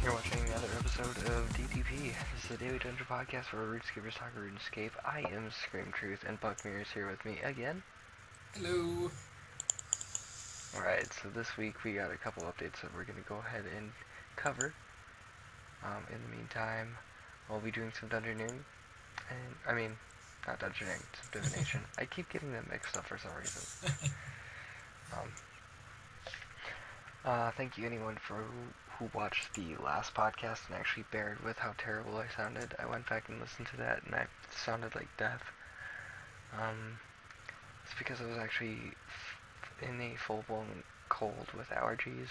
You're watching another episode of DTP. This is the Daily Dungeon Podcast where RuneScapers talk RuneScape. I am Scream Truth, and Buckmere is here with me again. Hello. Alright, so this week we got a couple updates that we're going to go ahead and cover. In the meantime, I'll be doing some dungeoneering. Not dungeoneering, some divination. I keep getting them mixed up for some reason. Thank you anyone who watched the last podcast and actually bared with how terrible I sounded. I went back and listened to that and I sounded like death. It's because I was actually in a full-blown cold with allergies.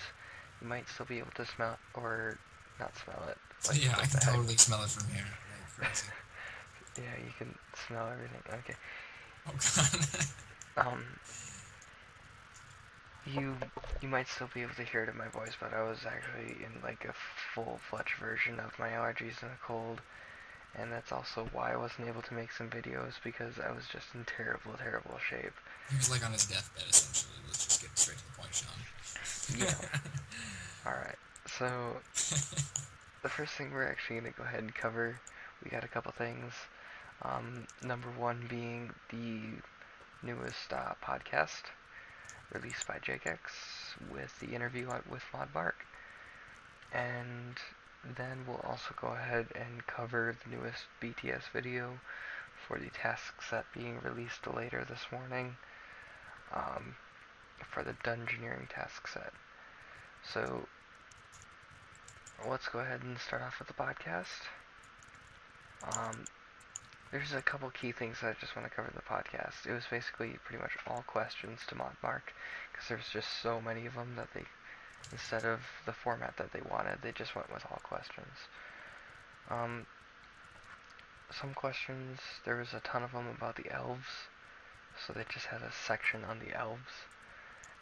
You might still be able to smell, or not smell it. Like, yeah, I can totally smell it from here. Like, crazy. Yeah, you can smell everything. Okay. Oh god. You might still be able to hear it in my voice, but I was actually in like a full-fledged version of my allergies and a cold, and that's also why I wasn't able to make some videos, because I was just in terrible shape. He was like on his deathbed, essentially. Let's just get straight to the point, Sean. Yeah. Alright, so the first thing we're actually going to go ahead and cover, we got a couple things. Number one being the newest podcast released by JKX with the interview with Modbark. And then we'll also go ahead and cover the newest BTS video for the task set being released later this morning for the dungeoneering task set. So let's go ahead and start off with the podcast. There's a couple key things that I just want to cover in the podcast. It was basically pretty much all questions to Modmark, because there's just so many of them that they, instead of the format that they wanted, they just went with all questions. Some questions, there was a ton of them about the Elves, so they just had a section on the Elves.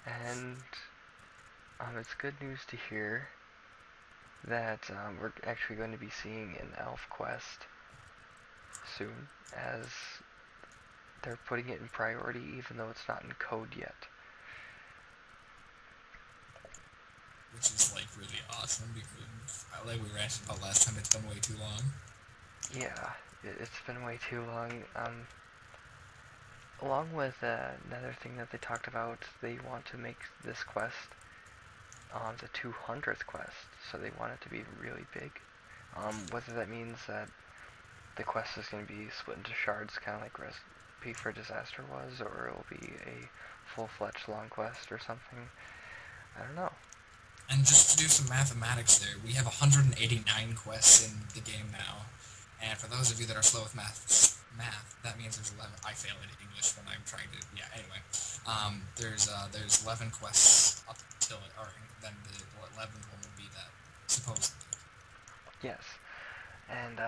And it's good news to hear that we're actually going to be seeing an Elf quest soon, as they're putting it in priority even though it's not in code yet. Which is like really awesome, because like we ranted about last time, it's been way too long. Yeah, it's been way too long. Along with another thing that they talked about, they want to make this quest the 200th quest, so they want it to be really big. Whether that means that the quest is going to be split into shards, kind of like Recipe for Disaster was, or it will be a full-fledged long quest or something. I don't know. And just to do some mathematics there, we have 189 quests in the game now. And for those of you that are slow with math, that means there's 11. I fail at English when I'm trying to. Yeah. Anyway, there's 11 quests up till it, or then the 11th one will be that, supposedly. Yes, and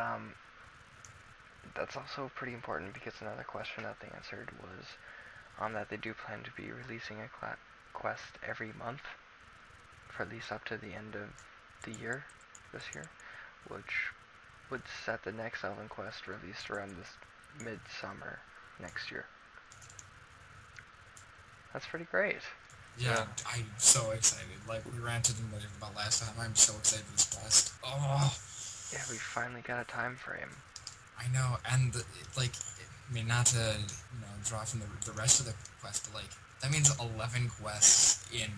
that's also pretty important, because another question that they answered was that they do plan to be releasing a quest every month for at least up to the end of the year, this year, which would set the next Elven quest released around this midsummer next year. That's pretty great. Yeah, I'm so excited. Like, we ranted about last time. I'm so excited for this quest. Oh! Yeah, we finally got a time frame. I know, and, not to, draw from the rest of the quest, but, that means 11 quests in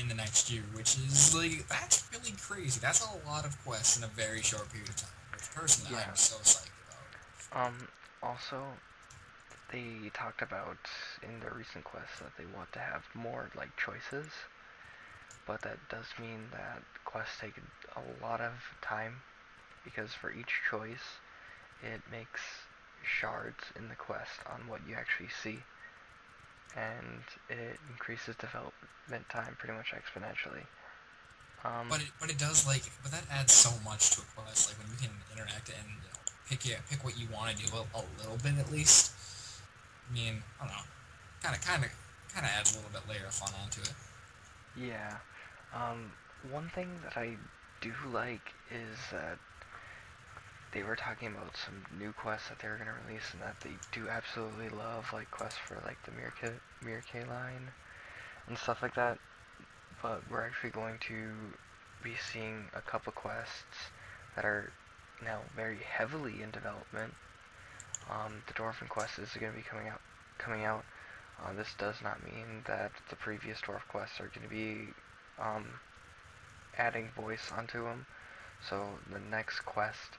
the next year, which is, that's really crazy. That's a lot of quests in a very short period of time, which, personally, I'm so psyched about. Also, they talked about in the recent quests that they want to have more, choices, but that does mean that quests take a lot of time, because for each choice, it makes shards in the quest on what you actually see, and it increases development time pretty much exponentially. But it does, but that adds so much to a quest, when you can interact and, pick what you want to do a little bit at least. I mean, I don't know, kind of adds a little bit layer of fun onto it. Yeah. One thing that I do like is that they were talking about some new quests that they were going to release, and that they do absolutely love, quests for, the Mirke line and stuff like that, but we're actually going to be seeing a couple quests that are now very heavily in development. The Dwarven quest is going to be coming out. This does not mean that the previous dwarf quests are going to be um, adding voice onto them. So the next quest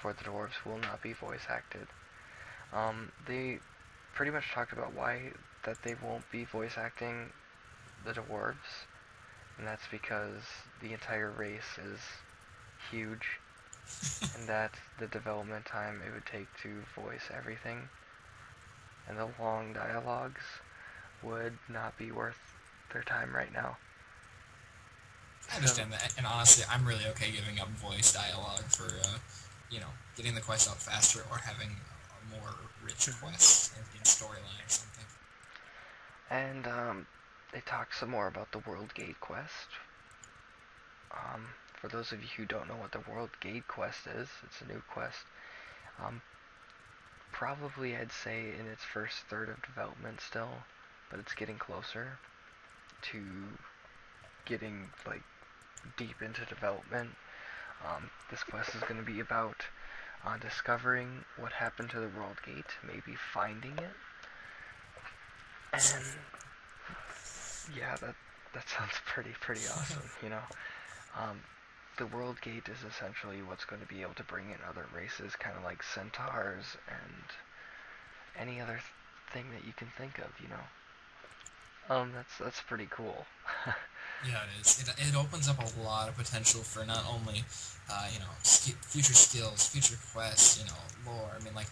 for the dwarves will not be voice acted. They pretty much talked about why that they won't be voice acting the dwarves, and that's because the entire race is huge, and that the development time it would take to voice everything, and the long dialogues would not be worth their time right now. I So, understand that, and honestly, I'm really okay giving up voice dialogue for, getting the quest out faster or having a more rich mhm. quest in storyline or something. And they talked some more about the World Gate quest. For those of you who don't know what the World Gate quest is, it's a new quest. Um, Probably I'd say in its first third of development still, but it's getting closer to getting like deep into development. This quest is going to be about discovering what happened to the World Gate, maybe finding it, and yeah, that sounds pretty awesome. Um, the World Gate is essentially what's going to be able to bring in other races, kind of like centaurs and any other thing that you can think of. That's pretty cool. Yeah, it is. It opens up a lot of potential for not only, future skills, future quests, lore. I mean, like,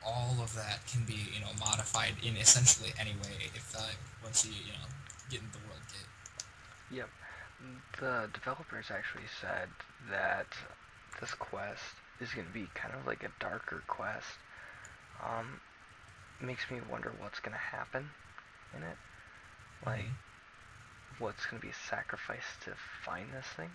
all of that can be, modified in essentially any way if once you get into the world gate. Yep. The developers actually said that this quest is going to be kind of like a darker quest. Um, Makes me wonder what's going to happen in it. Like, Mm-hmm. what's going to be sacrificed to find this thing.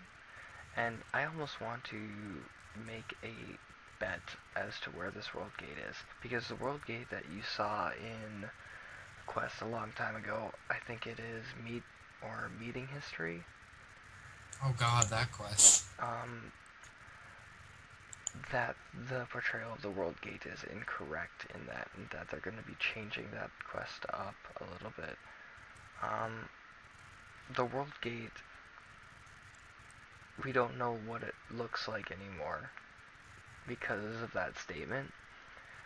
And I almost want to make a bet as to where this world gate is. Because the world gate that you saw in Quest a long time ago, I think it is meeting history. Oh God, that quest. Um, that the portrayal of the world gate is incorrect in that, and that they're going to be changing that quest up a little bit. Um, the world gate, we don't know what it looks like anymore because of that statement.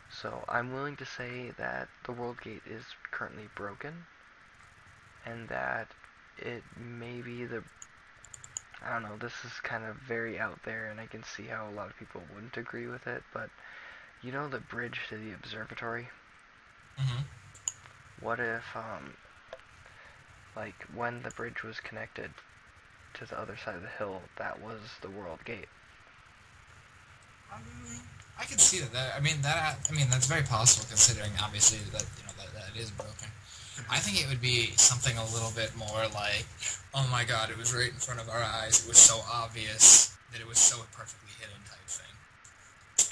So I'm willing to say that the world gate is currently broken, and that it may be the I don't know, this is kind of very out there, and I can see how a lot of people wouldn't agree with it, but you know the bridge to the observatory? Mm-hmm. What if, like, when the bridge was connected to the other side of the hill, that was the world gate? I can see that. I mean that. I mean that's very possible considering obviously that that is broken. I Hmm. think it would be something a little bit more like, oh my god, it was right in front of our eyes. It was so obvious that it was so perfectly hidden type thing.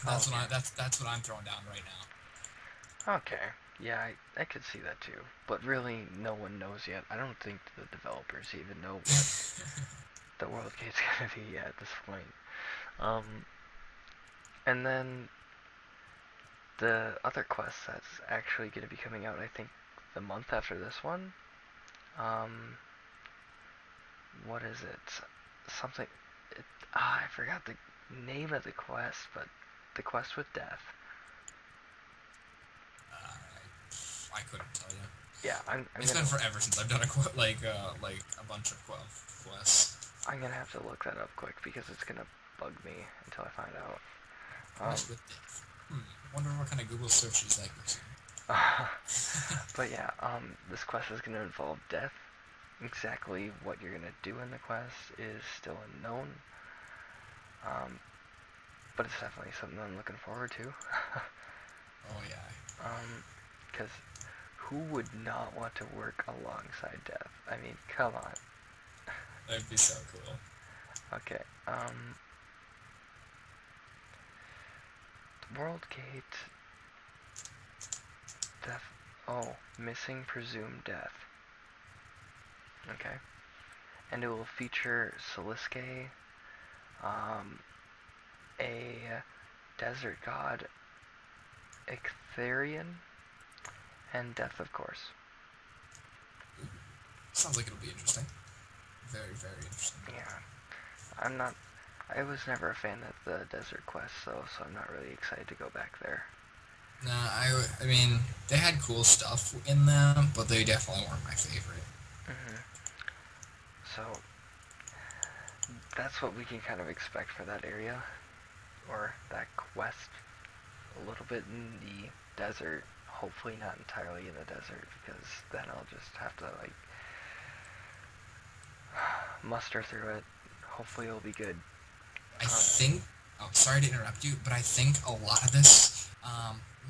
That's what Okay. that's what I'm throwing down right now. Okay. Yeah, I could see that too. But really, no one knows yet. I don't think the developers even know what the world gate's gonna be yet at this point. Um, and then the other quest that's actually gonna be coming out, I think, the month after this one. Um, what is it? Something. I forgot the name of the quest, but the quest with death. I couldn't tell you. Yeah, I'm It's been gonna forever since I've done like a bunch of quests. I'm gonna have to look that up quick because it's gonna bug me until I find out. Quest with death. Wonder what kind of Google searches that gives you. But yeah, this quest is gonna involve death. Exactly what you're gonna do in the quest is still unknown. Um, but it's definitely something I'm looking forward to. Oh yeah, Because who would not want to work alongside death? I mean, come on. that'd be so cool. Okay. World Gate death. Oh, missing presumed death. Okay. and it will feature Siliske, um, a desert god, Ictharian, and Death, of course. Sounds like it'll be interesting. Very, very interesting. Yeah, I'm not. I was never a fan of the desert quests, though, so I'm not really excited to go back there. Nah, I mean, they had cool stuff in them, but they definitely weren't my favorite. Hmm. So that's what we can kind of expect for that area, or that quest. A little bit in the desert. Hopefully not entirely in the desert, because then I'll just have to like muster through it. Hopefully it'll be good. I Um, think. Oh, sorry to interrupt you, but I think a lot of this.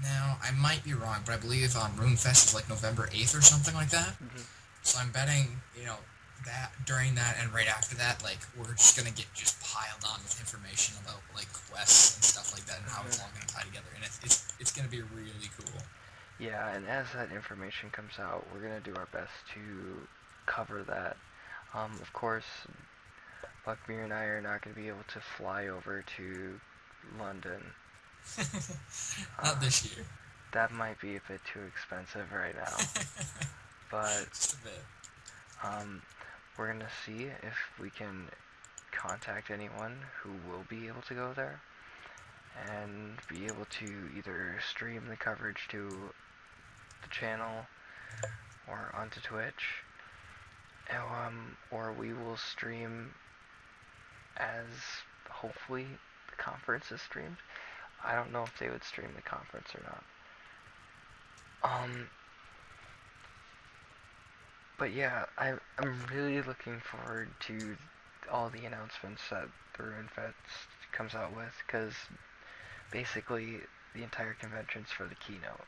Now I might be wrong, but I believe RuneFest is like November 8th or something like that. mhm, So I'm betting, that during that and right after that, like we're just gonna get just piled on with information about like quests and stuff like that and how it's mhm. all gonna tie together, and it's gonna be really cool. Yeah, and as that information comes out, we're gonna do our best to cover that. Of course, Buckbeer and I are not gonna be able to fly over to London. Not Uh, this year. that might be a bit too expensive right now, but Just a bit. um, we're gonna see if we can contact anyone who will be able to go there and be able to either stream the coverage to the channel or onto Twitch, or we will stream as hopefully the conference is streamed. I don't know if they would stream the conference or not. Um, but yeah, I'm really looking forward to all the announcements that the Ruin Fest comes out with, because basically the entire convention's for the keynote.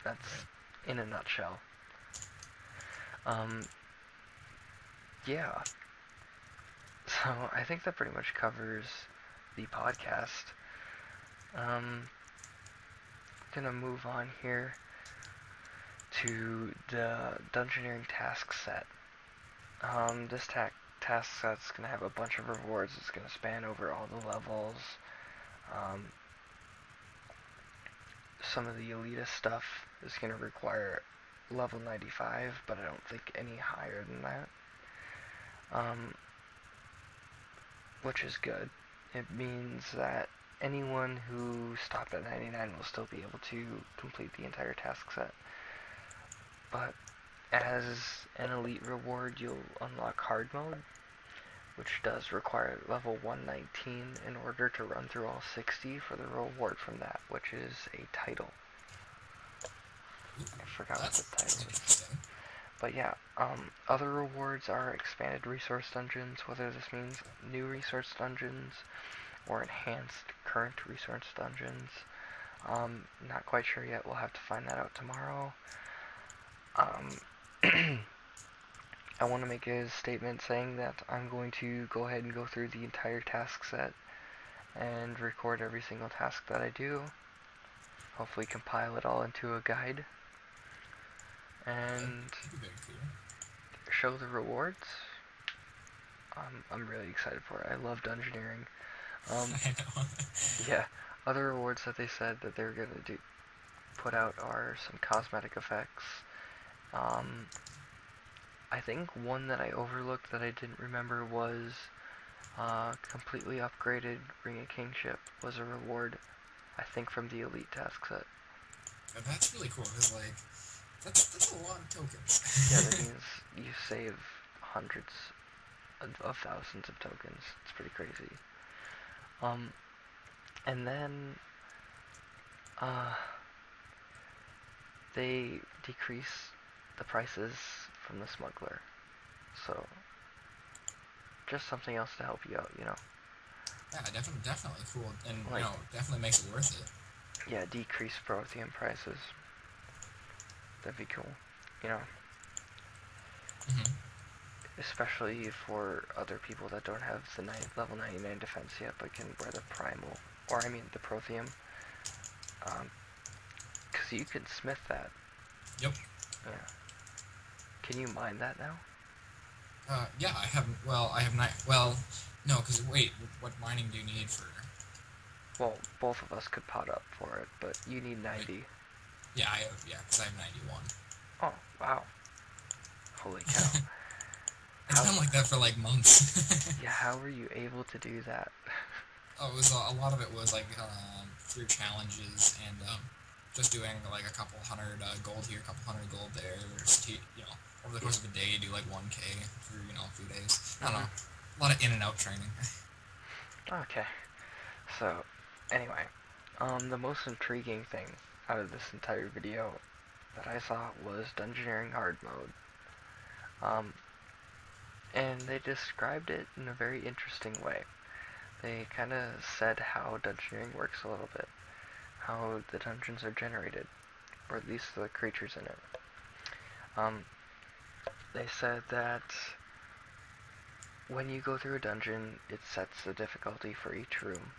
That's Right. in a nutshell. Um, yeah, so I think that pretty much covers the podcast. Gonna move on here to the dungeoneering task set. This task set's gonna have a bunch of rewards. It's gonna span over all the levels. Um, some of the elitist stuff is gonna require level 95, but I don't think any higher than that. Um, which is good. It means that anyone who stopped at 99 will still be able to complete the entire task set. But as an elite reward, you'll unlock hard mode, which does require level 119 in order to run through all 60 for the reward from that, which is a title. Ooh, I forgot what the that's title is. interesting. But yeah, other rewards are expanded resource dungeons, whether this means new resource dungeons or enhanced current resource dungeons. Not quite sure yet. We'll have to find that out tomorrow. Um, I want to make a statement saying that I'm going to go ahead and go through the entire task set and record every single task that I do. Hopefully compile it all into a guide and That'd be very cool. show the rewards. I'm really excited for it. I love dungeoneering. Um, I know. yeah, other rewards that they said that they were going to put out are some cosmetic effects. Um, I think one that I overlooked that I didn't remember was completely upgraded Ring of Kingship was a reward, I think, from the Elite task set. That's really cool because like that's a lot of Yeah, that tokens. means you save hundreds of thousands of tokens. It's pretty crazy. Um, and then uh, they decrease the prices from the smuggler. So just something else to help you out, you know. Yeah, definitely cool, and Like, definitely makes it worth it. yeah, decrease Prothean prices. That'd be cool, you know. Hmm. Especially for other people that don't have the level 99 defense yet, but can wear the primal, or I mean the Protheum. Because you can smith that. Yep. Yeah. Can you mine that now? Yeah, I have. Well, I have not. Well, no, because wait, what mining do you need for? Well, both of us could pot up for it, but you need Wait, 90. yeah, I have. Yeah, because I have 91. Oh, wow. Holy cow. It's How, been like that for like months. yeah, how were you able to do that? Oh, it was a lot of it was like through challenges and just doing like a couple hundred gold here, a couple hundred gold there. You know, over the Yeah. course of a day, you do like 1K for a few days. I don't Hmm. know, a lot of in and out training. Okay. So, anyway, the most intriguing thing out of this entire video that I saw was dungeoneering hard mode. Um, and they described it in a very interesting way. They kind of said how dungeoneering works a little bit, how the dungeons are generated, or at least the creatures in it. Um, they said that when you go through a dungeon, it sets the difficulty for each room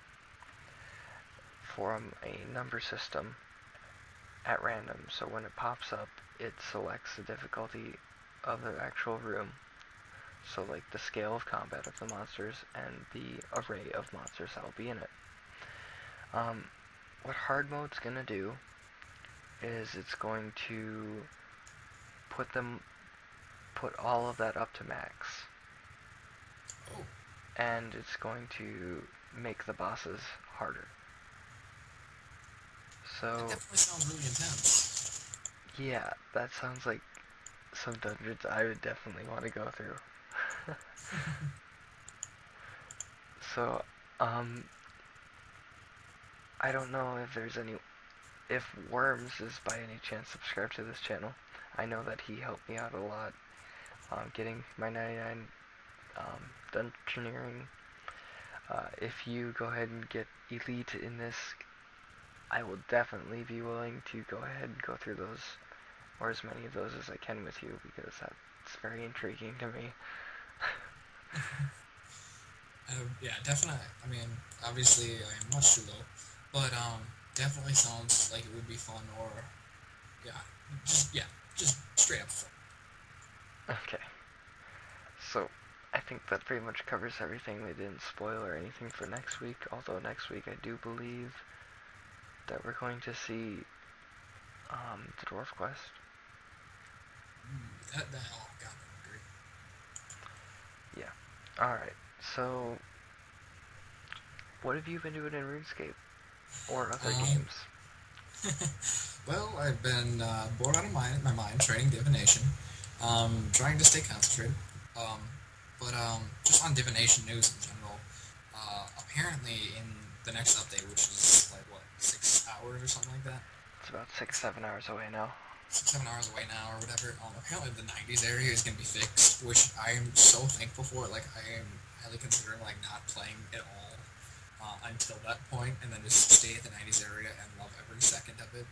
from a number system at random. So when it pops up, it selects the difficulty of the actual room. So like the scale of combat of the monsters and the array of monsters that will be in it. Um, what hard mode's gonna do is it's going to put them put all of that up to max, Oh, and it's going to make the bosses harder. that So definitely sounds really intense. yeah, that sounds like some dungeons I would definitely want to go through. So I don't know if there's any if Worms is by any chance subscribed to this channel. I know that he helped me out a lot getting my 99 dungeoneering. If you go ahead and get elite in this, I will definitely be willing to go ahead and go through those, or as many of those as I can with you, because that's very intriguing to me. Yeah, definitely. I mean, obviously, I am much too low, but definitely sounds like it would be fun. Or yeah, just straight up fun. Okay, so I think that pretty much covers everything. They didn't spoil or anything for next week, although next week I do believe that we're going to see the Dwarf Quest. That oh god, that would be great. Yeah. Alright, so what have you been doing in RuneScape or other Um, games? well, I've been bored out of my mind training divination, trying to stay concentrated. Um, but just on divination news in general, apparently in the next update, which is like what 6 hours or something like that, It's about 6, 7 hours away now. 6, 7 hours away now or whatever. Apparently the '90s area is gonna be fixed, which I am so thankful for. Like I am highly considering like not playing at all until that point, and then just stay at the '90s area and love every second of it.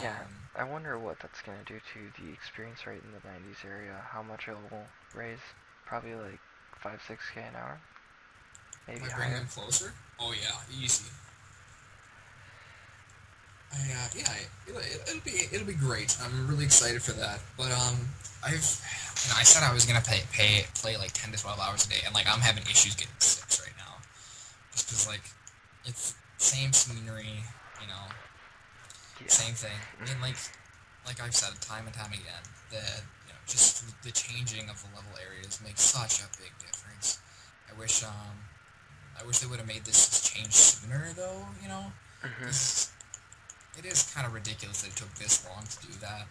Yeah, um, I wonder what that's going to do to the experience rate in the 90s area, how much it will raise. Probably like 5, 6K an hour, maybe by bringing higher. them closer. Oh yeah, easy. Yeah, it'll be great. I'm really excited for that. But I said I was gonna play like 10 to 12 hours a day, and like I'm having issues getting 6 right now, just because like it's same scenery, you know, Yeah. same thing. I mean, like I've said time and time again, that just the changing of the level areas makes such a big difference. I wish I wish they would have made this change sooner, though. Hmm. Because it is kind of ridiculous that it took this long to do that.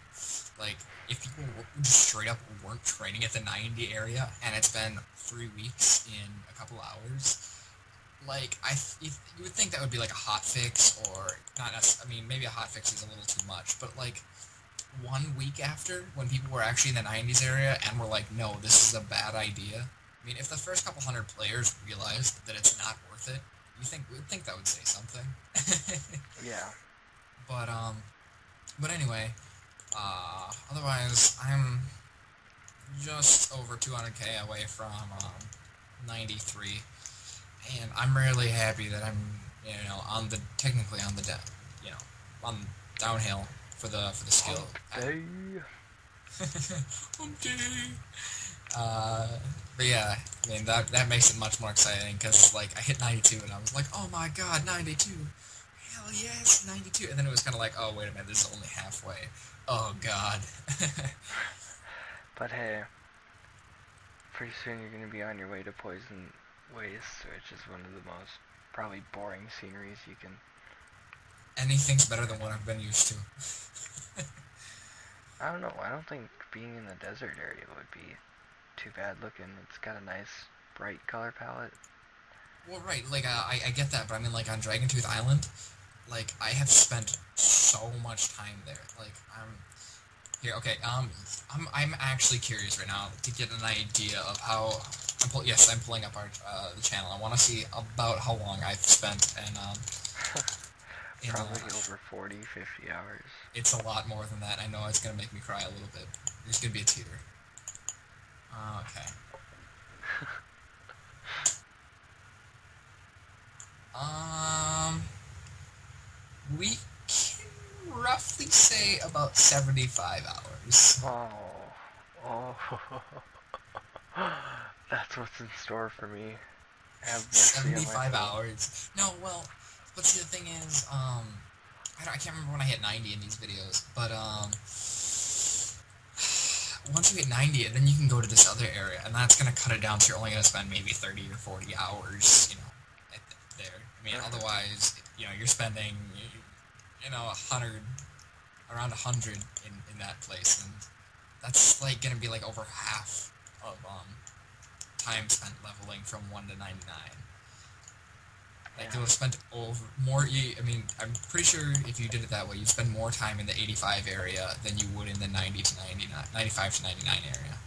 Like, if people just straight up weren't training at the 90 area, and it's been 3 weeks in a couple hours, like you would think that would be like a hot fix, or not. I mean, maybe a hot fix is a little too much, but like 1 week after, when people were actually in the 90s area and were like, no, this is a bad idea. I mean, if the first couple hundred players realized that it's not worth it, would think that would say something. Yeah. but but anyway, otherwise I'm just over 200k away from 93, and I'm really happy that I'm on the technically on the you know on downhill for the skill. Hump day. Humpty. Uh, but yeah, I mean that makes it much more exciting because like I hit 92 and I was like, oh my god, 92, hell yes, 92, and then it was kind of like, oh wait a minute, this is only halfway. Oh god. But hey, pretty soon you're gonna be on your way to Poison Waste, which is one of the most probably boring sceneries you can Anything's better than what imagine. I've been used to. I don't know. I don't think being in the desert area would be too bad looking. It's got a nice bright color palette. Well, right, like I get that, but I mean like on Dragon Tooth Island, like I have spent so much time there. Like I'm here. Okay, I'm actually curious right now to get an idea of how. Yes, I'm pulling up our the channel. I want to see about how long I've spent and in Probably over 40, 50 hours. it's a lot more than that. I know it's gonna make me cry a little bit. There's gonna be a tear. Okay. Um, we can roughly say about 75 hours. Oh, oh, that's what's in store for me. Have mercy on my 75 soul. hours. No, well, but see the thing is, I can't remember when I hit 90 in these videos, but once you hit 90, then you can go to this other area, and that's gonna cut it down. So you're only gonna spend maybe 30 or 40 hours, there. I mean, Mhm. otherwise, you're spending, 100, around 100 in that place, and that's like gonna be like over half of time spent leveling from 1 to 99. Like Yeah, you'll have spent over more. I mean, I'm pretty sure if you did it that way, you'd spend more time in the 85 area than you would in the 90 to 99, 95 to 99 area.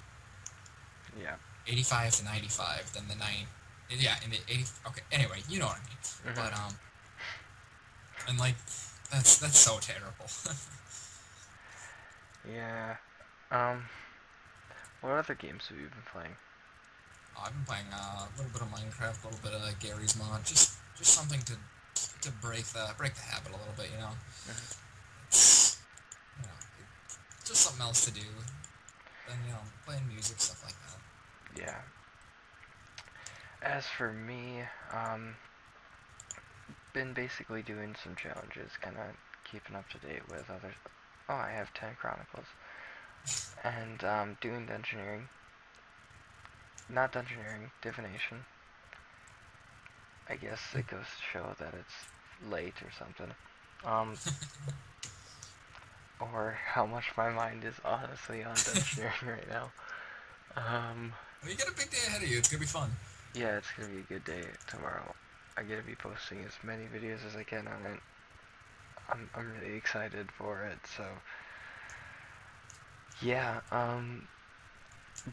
yeah. 85 to 95 than the 9. Yeah, in the 80. Okay, anyway, you know what I mean. Mhm. But and like that's so terrible. Yeah. Um, what other games have you been playing? I've been playing a little bit of Minecraft, a little bit of Gary's Mod, just something to break the habit a little bit. Mhm. It's you know just something else to do. Then playing music, stuff like that. Yeah. As for me, been basically doing some challenges, kind of keeping up to date with others. Oh, I have 10 Chronicles. And doing dungeoneering. Not dungeoneering, divination. I guess it goes to show that it's late or something. Um, or how much my mind is honestly on dungeoneering right now. Um, Well, you got a big day ahead of you. It's gonna be fun. yeah, it's gonna be a good day tomorrow. I get to be posting as many videos as I can on it. I'm really excited for it, so yeah,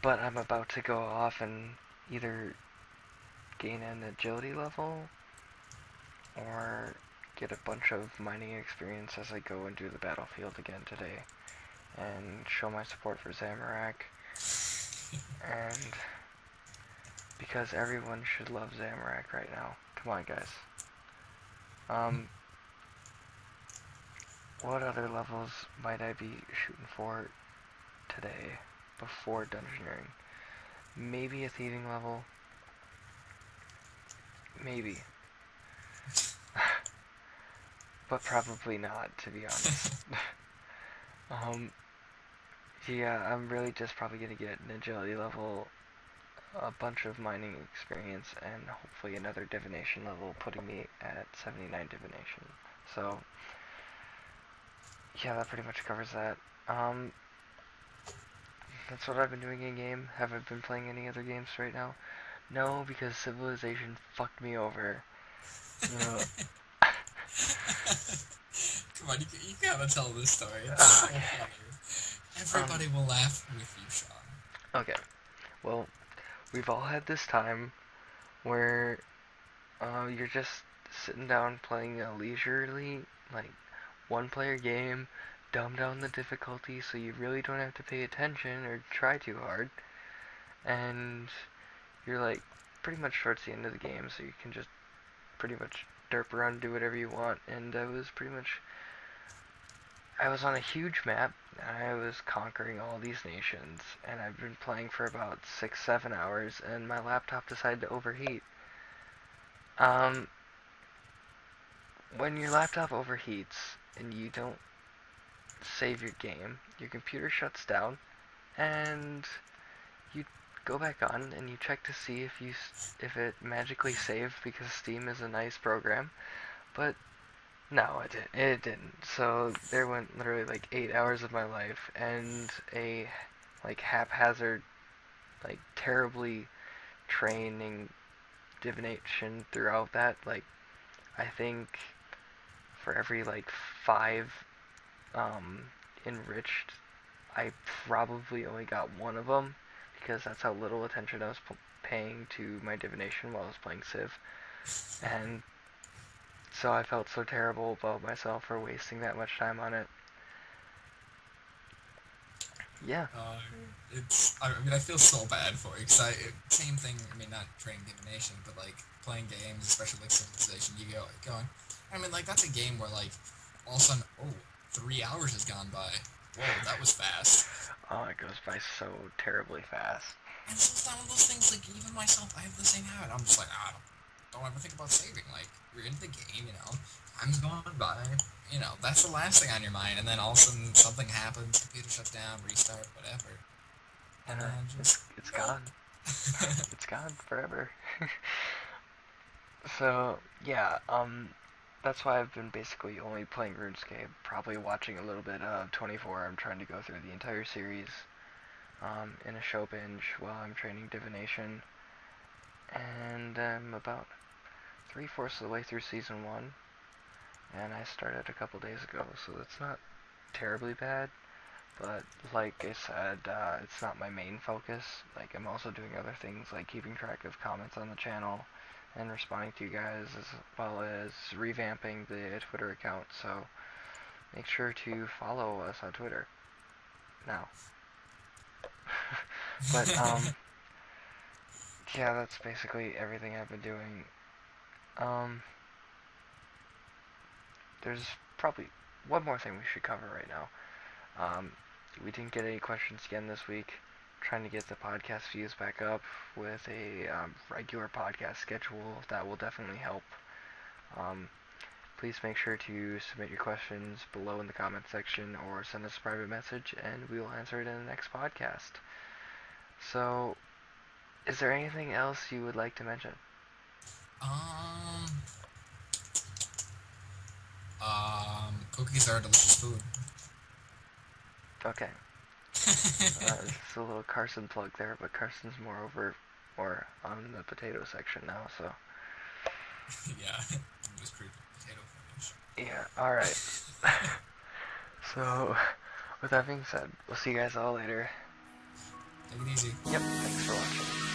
but I'm about to go off and either gain an agility level or get a bunch of mining experience as I go into the battlefield again today and show my support for Zamorak, and because everyone should love Zamorak right now. Come on, guys. Um, what other levels might I be shooting for today before dungeoneering? Maybe a thieving level. Maybe. But probably not, to be honest. um, yeah, I'm really just probably gonna get an agility level, a bunch of mining experience, and hopefully another divination level, putting me at 79 divination. So, yeah, that pretty much covers that. Um, that's what I've been doing in game. Have I been playing any other games right now? No, because Civilization fucked me over. You know, Come on, you gotta tell this story. It's so okay. funny. Um, Everybody will laugh with you, Sean. okay. Well, we've all had this time where you're just sitting down playing a leisurely, like, one player game, dumb down the difficulty so you really don't have to pay attention or try too hard, and you're like pretty much towards the end of the game, so you can just pretty much derp around and do whatever you want. And I was pretty much I was on a huge map, and I was conquering all these nations, and I've been playing for about 6, 7 hours, and my laptop decided to overheat. Um, when your laptop overheats and you don't save your game, your computer shuts down, and you go back on and you check to see if it magically saved because Steam is a nice program, but no, it didn't. So there went literally like 8 hours of my life and a like haphazard, like terribly training divination throughout that. Like I think for every like five um, enriched, I probably only got one of them because that's how little attention I was paying to my divination while I was playing Civ, and so I felt so terrible about myself for wasting that much time on it. Yeah, Uh, I mean, I feel so bad for you because same thing. I mean, not training divination, but like playing games, especially like Civilization. You go going. I mean, like that's a game where like all of a sudden, oh, 3 hours has gone by. Whoa, that was fast. oh, it goes by so terribly fast. And so it's not one of those things. Like even myself, I have the same habit. I'm just like, don't ever think about saving. Like you're in the game, time's going by. That's the last thing on your mind. And then all of a sudden something happens, computer shuts down, restart, whatever. And Yeah, then it's just it's nope. gone. It's gone forever. So yeah, that's why I've been basically only playing RuneScape. Probably watching a little bit of 24. I'm trying to go through the entire series in a show binge while I'm training divination, and I'm about 3/4 of the way through season one, and I started a couple days ago, so that's not terribly bad. But like I said, it's not my main focus. Like I'm also doing other things like keeping track of comments on the channel and responding to you guys as well as revamping the Twitter account. So make sure to follow us on Twitter now. But yeah, that's basically everything I've been doing. Um, there's probably one more thing we should cover right now. Um, we didn't get any questions again this week. Trying to get the podcast views back up with a regular podcast schedule. That will definitely help. Um, please make sure to submit your questions below in the comment section or send us a private message and we will answer it in the next podcast. So, is there anything else you would like to mention? Um, Cookies are delicious food. Okay, this is a little Carson plug there, but Carson's more on the potato section now, so Yeah, just creepy potato finish. yeah, alright. So, with that being said, we'll see you guys all later. Take it easy. Yep, thanks for watching.